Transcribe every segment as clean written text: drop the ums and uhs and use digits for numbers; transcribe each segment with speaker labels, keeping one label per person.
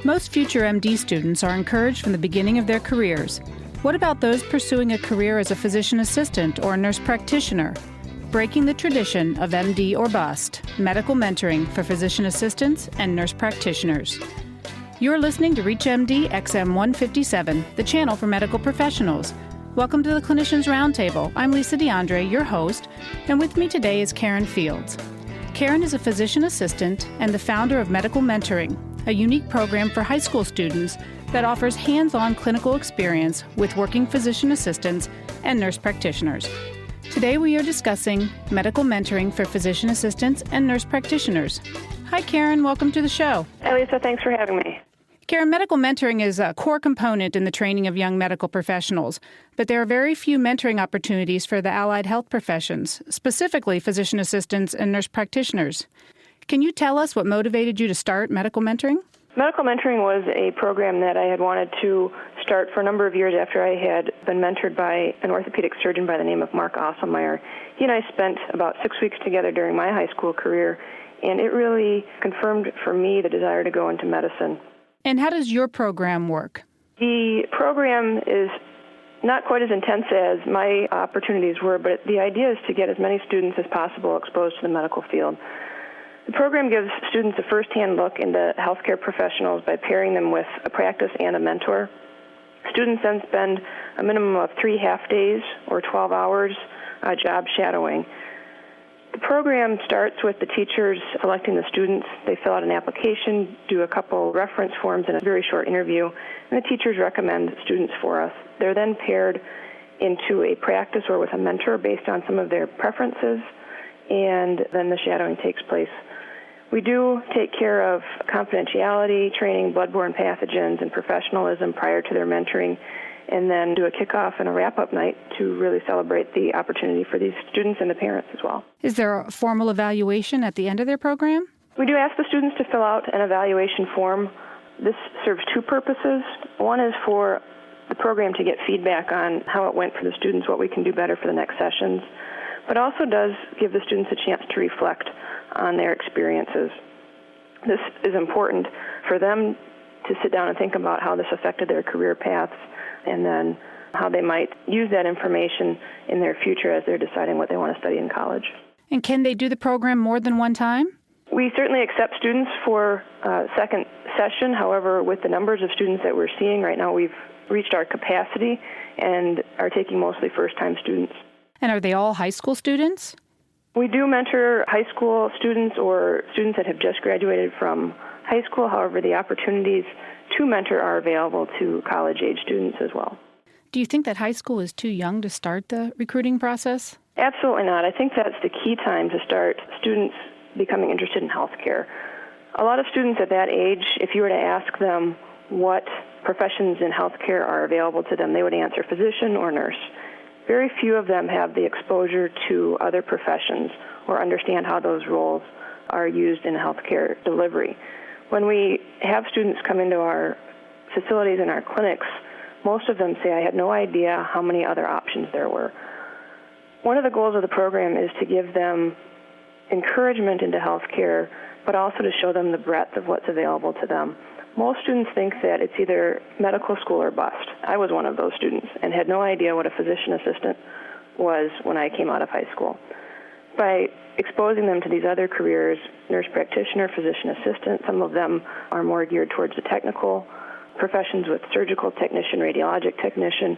Speaker 1: Most future MD students are encouraged from the beginning of their careers. What about those pursuing a career as a physician assistant or a nurse practitioner? Breaking the tradition of MD or bust, medical mentoring for physician assistants and nurse practitioners. You're listening to ReachMD XM 157, the channel for medical professionals. Welcome to the Clinicians Roundtable. I'm Lisa Dandrea, your host, and with me today is Karen Fields. Karen is a physician assistant and the founder of Medical Mentoring, a unique program for high school students that offers hands-on clinical experience with working physician assistants and nurse practitioners. Today we are discussing medical mentoring for physician assistants and nurse practitioners. Hi Karen, welcome to the show.
Speaker 2: Hi Lisa, thanks for having me.
Speaker 1: Karen, medical mentoring is a core component in the training of young medical professionals, but there are very few mentoring opportunities for the allied health professions, specifically physician assistants and nurse practitioners. Can you tell us what motivated you to start medical mentoring?
Speaker 2: Medical mentoring was a program that I had wanted to start for a number of years after I had been mentored by an orthopedic surgeon by the name of Mark Osselmeyer. He and I spent about 6 weeks together during my high school career, and it really confirmed for me the desire to go into medicine.
Speaker 1: And how does your program work?
Speaker 2: The program is not quite as intense as my opportunities were, but the idea is to get as many students as possible exposed to the medical field. The program gives students a first-hand look into healthcare professionals by pairing them with a practice and a mentor. Students then spend a minimum of 3 half-days or 12 hours job shadowing. The program starts with the teachers selecting the students. They fill out an application, do a couple reference forms and a very short interview, and the teachers recommend students for us. They're then paired into a practice or with a mentor based on some of their preferences, and then the shadowing takes place. We do take care of confidentiality, training bloodborne pathogens, and professionalism prior to their mentoring, and then do a kickoff and a wrap-up night to really celebrate the opportunity for these students and the parents as well.
Speaker 1: Is there a formal evaluation at the end of their program?
Speaker 2: We do ask the students to fill out an evaluation form. This serves two purposes. One is for the program to get feedback on how it went for the students, what we can do better for the next sessions, but also does give the students a chance to reflect on their experiences. This is important for them to sit down and think about how this affected their career paths and then how they might use that information in their future as they're deciding what they want to study in college.
Speaker 1: And can they do the program more than one time?
Speaker 2: We certainly accept students for a second session. However, with the numbers of students that we're seeing right now, we've reached our capacity and are taking mostly first-time students.
Speaker 1: And are they all high school students?
Speaker 2: We do mentor high school students or students that have just graduated from high school. However, the opportunities to mentor are available to college-age students as well.
Speaker 1: Do you think that high school is too young to start the recruiting process?
Speaker 2: Absolutely not. I think that's the key time to start students becoming interested in healthcare. A lot of students at that age, if you were to ask them what professions in healthcare are available to them, they would answer physician or nurse. Very few of them have the exposure to other professions or understand how those roles are used in healthcare delivery. When we have students come into our facilities and our clinics, most of them say, I had no idea how many other options there were. One of the goals of the program is to give them encouragement into healthcare, but also to show them the breadth of what's available to them. Most students think that it's either medical school or bust. I was one of those students and had no idea what a physician assistant was when I came out of high school. By exposing them to these other careers, nurse practitioner, physician assistant, some of them are more geared towards the technical professions with surgical technician, radiologic technician.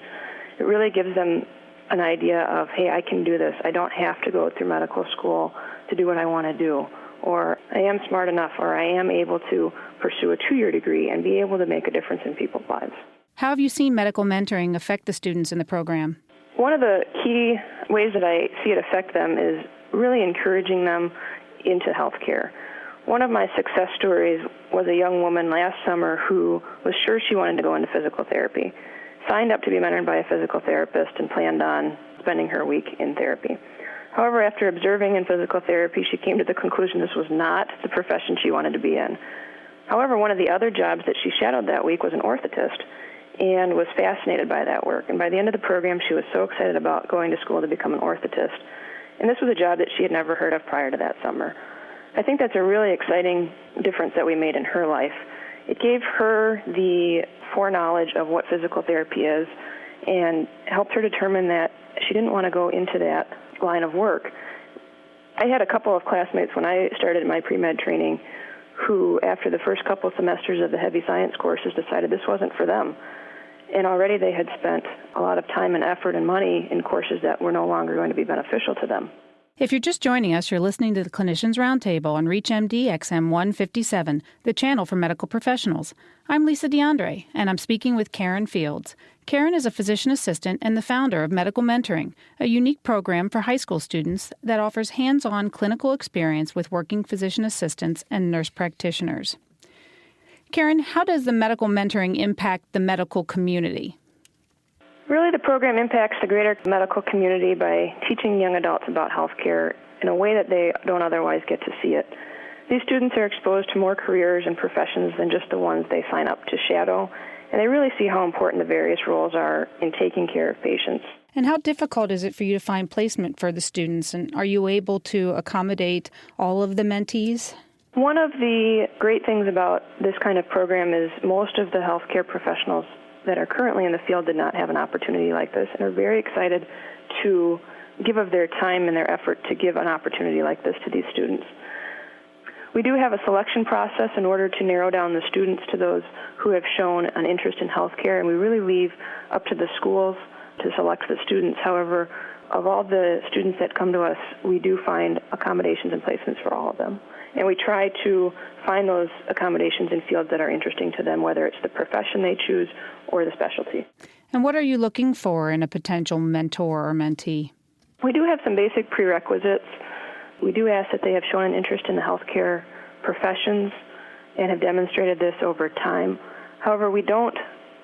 Speaker 2: It really gives them an idea of, hey, I can do this. I don't have to go through medical school to do what I want to do. Or I am smart enough, or I am able to pursue a 2-year degree and be able to make a difference in people's lives.
Speaker 1: How have you seen medical mentoring affect the students in the program?
Speaker 2: One of the key ways that I see it affect them is really encouraging them into healthcare. One of my success stories was a young woman last summer who was sure she wanted to go into physical therapy, signed up to be mentored by a physical therapist, and planned on spending her week in therapy. However, after observing in physical therapy, she came to the conclusion this was not the profession she wanted to be in. However, one of the other jobs that she shadowed that week was an orthotist and was fascinated by that work. And by the end of the program, she was so excited about going to school to become an orthotist. And this was a job that she had never heard of prior to that summer. I think that's a really exciting difference that we made in her life. It gave her the foreknowledge of what physical therapy is and helped her determine that she didn't want to go into that line of work. I had a couple of classmates when I started my pre-med training who, after the first couple semesters of the heavy science courses, decided this wasn't for them. And already they had spent a lot of time and effort and money in courses that were no longer going to be beneficial to them.
Speaker 1: If you're just joining us, you're listening to the Clinicians Roundtable on ReachMD XM 157, the channel for medical professionals. I'm Lisa Dandrea, and I'm speaking with Karen Fields. Karen is a physician assistant and the founder of Medical Mentoring, a unique program for high school students that offers hands-on clinical experience with working physician assistants and nurse practitioners. Karen, how does the medical mentoring impact the medical community?
Speaker 2: Really, the program impacts the greater medical community by teaching young adults about healthcare in a way that they don't otherwise get to see it. These students are exposed to more careers and professions than just the ones they sign up to shadow, and they really see how important the various roles are in taking care of patients.
Speaker 1: And how difficult is it for you to find placement for the students, and are you able to accommodate all of the mentees?
Speaker 2: One of the great things about this kind of program is most of the healthcare professionals that are currently in the field did not have an opportunity like this and are very excited to give of their time and their effort to give an opportunity like this to these students. We do have a selection process in order to narrow down the students to those who have shown an interest in healthcare, and we really leave up to the schools to select the students. However, of all the students that come to us, we do find accommodations and placements for all of them. And we try to find those accommodations in fields that are interesting to them, whether it's the profession they choose or the specialty.
Speaker 1: And what are you looking for in a potential mentor or mentee?
Speaker 2: We do have some basic prerequisites. We do ask that they have shown an interest in the healthcare professions and have demonstrated this over time. However, we don't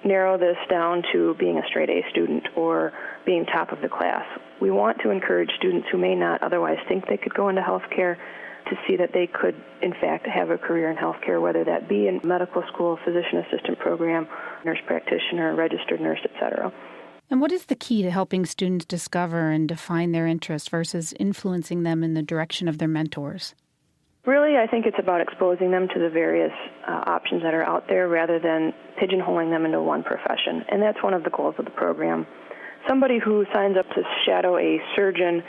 Speaker 2: narrow this down to being a straight A student or being top of the class. We want to encourage students who may not otherwise think they could go into healthcare to see that they could, in fact, have a career in healthcare, whether that be in medical school, physician assistant program, nurse practitioner, registered nurse, etc.
Speaker 1: And what is the key to helping students discover and define their interests versus influencing them in the direction of their mentors?
Speaker 2: Really, I think it's about exposing them to the various options that are out there rather than pigeonholing them into one profession. And that's one of the goals of the program. Somebody who signs up to shadow a surgeon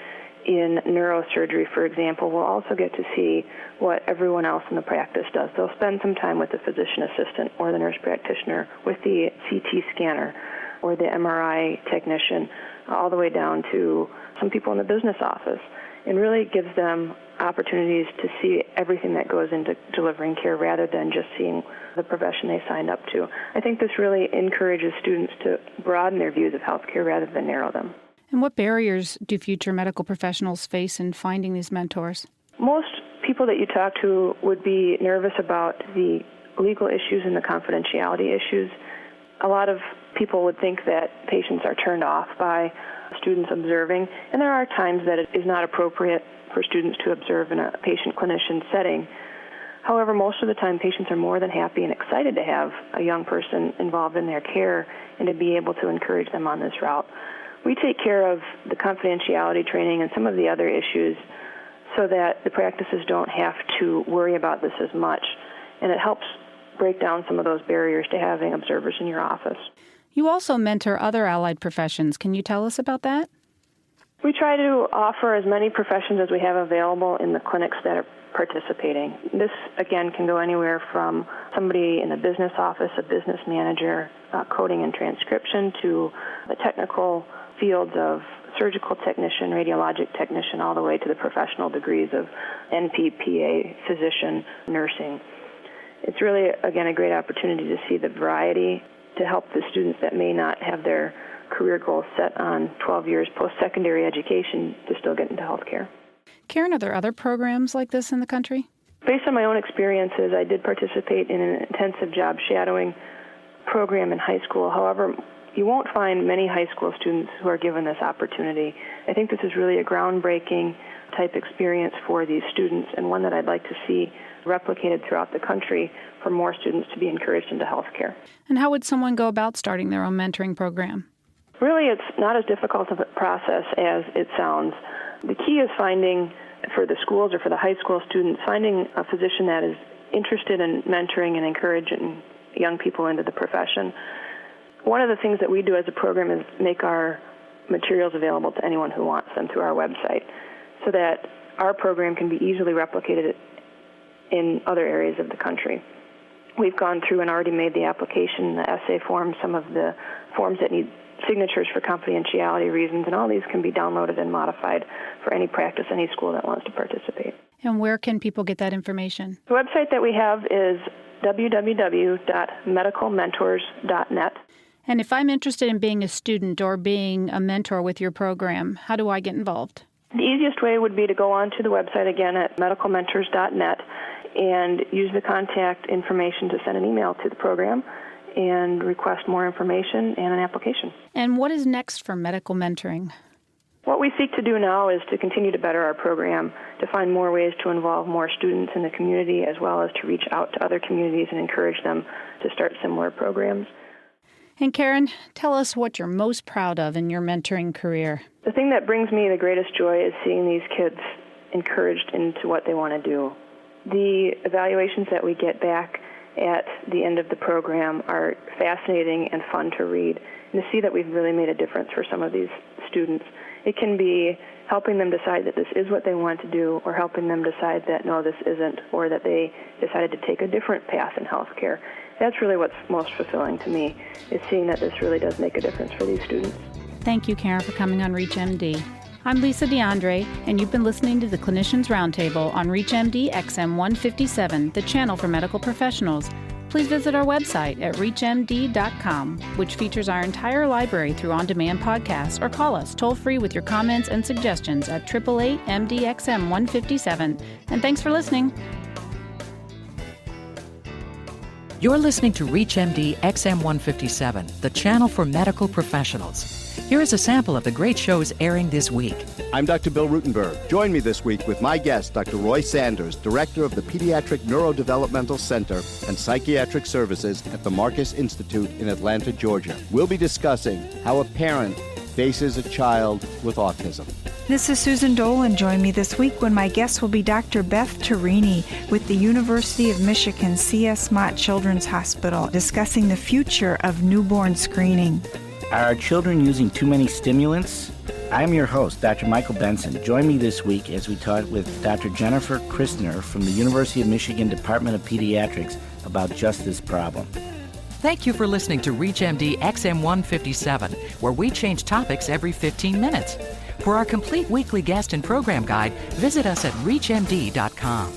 Speaker 2: in neurosurgery, for example, will also get to see what everyone else in the practice does. They'll spend some time with the physician assistant or the nurse practitioner, with the CT scanner or the MRI technician, all the way down to some people in the business office, and really gives them opportunities to see everything that goes into delivering care rather than just seeing the profession they signed up to. I think this really encourages students to broaden their views of healthcare rather than narrow them.
Speaker 1: And what barriers do future medical professionals face in finding these mentors?
Speaker 2: Most people that you talk to would be nervous about the legal issues and the confidentiality issues. A lot of people would think that patients are turned off by students observing, and there are times that it is not appropriate for students to observe in a patient-clinician setting. However, most of the time, patients are more than happy and excited to have a young person involved in their care and to be able to encourage them on this route. We take care of the confidentiality training and some of the other issues so that the practices don't have to worry about this as much, and it helps break down some of those barriers to having observers in your office.
Speaker 1: You also mentor other allied professions. Can you tell us about that?
Speaker 2: We try to offer as many professions as we have available in the clinics that are participating. This, again, can go anywhere from somebody in the business office, a business manager, coding and transcription, to the technical fields of surgical technician, radiologic technician, all the way to the professional degrees of NP, PA, physician, nursing. It's really, again, a great opportunity to see the variety to help the students that may not have their career goals set on 12 years post-secondary education to still get into healthcare.
Speaker 1: Karen, are there other programs like this in the country?
Speaker 2: Based on my own experiences, I did participate in an intensive job shadowing program in high school. However, you won't find many high school students who are given this opportunity. I think this is really a groundbreaking type experience for these students, and one that I'd like to see replicated throughout the country for more students to be encouraged into healthcare.
Speaker 1: And how would someone go about starting their own mentoring program?
Speaker 2: Really, it's not as difficult of a process as it sounds. The key is finding, for the schools or for the high school students, finding a physician that is interested in mentoring and encouraging young people into the profession. One of the things that we do as a program is make our materials available to anyone who wants them through our website, so that our program can be easily replicated in other areas of the country. We've gone through and already made the application, the essay form, some of the forms that need signatures for confidentiality reasons, and all these can be downloaded and modified for any practice, any school that wants to participate.
Speaker 1: And where can people get that information?
Speaker 2: The website that we have is www.medicalmentors.net.
Speaker 1: And if I'm interested in being a student or being a mentor with your program, how do I get involved?
Speaker 2: The easiest way would be to go onto the website again at medicalmentors.net and use the contact information to send an email to the program and request more information and an application.
Speaker 1: And what is next for medical mentoring?
Speaker 2: What we seek to do now is to continue to better our program, to find more ways to involve more students in the community, as well as to reach out to other communities and encourage them to start similar programs.
Speaker 1: And Karen, tell us what you're most proud of in your mentoring career.
Speaker 2: The thing that brings me the greatest joy is seeing these kids encouraged into what they want to do. The evaluations that we get back at the end of the program are fascinating and fun to read, and to see that we've really made a difference for some of these students. It can be helping them decide that this is what they want to do, or helping them decide that no, this isn't, or that they decided to take a different path in healthcare. That's really what's most fulfilling to me, is seeing that this really does make a difference for these students.
Speaker 1: Thank you, Karen, for coming on ReachMD. I'm Lisa Dandrea, and you've been listening to the Clinicians Roundtable on ReachMD XM 157, the channel for medical professionals. Please visit our website at reachmd.com, which features our entire library through on-demand podcasts, or call us toll-free with your comments and suggestions at 888-MD-XM-157. And thanks for listening.
Speaker 3: You're listening to ReachMD XM 157, the channel for medical professionals. Here is a sample of the great shows airing this week.
Speaker 4: I'm Dr. Bill Rutenberg. Join me this week with my guest, Dr. Roy Sanders, Director of the Pediatric Neurodevelopmental Center and Psychiatric Services at the Marcus Institute in Atlanta, Georgia. We'll be discussing how a parent faces a child with autism.
Speaker 5: This is Susan Dole, and join me this week when my guest will be Dr. Beth Tarini with the University of Michigan C.S. Mott Children's Hospital, discussing the future of newborn screening.
Speaker 6: Are children using too many stimulants? I'm your host, Dr. Michael Benson. Join me this week as we talk with Dr. Jennifer Christner from the University of Michigan Department of Pediatrics about just this problem.
Speaker 3: Thank you for listening to ReachMD XM 157, where we change topics every 15 minutes. For our complete weekly guest and program guide, visit us at reachmd.com.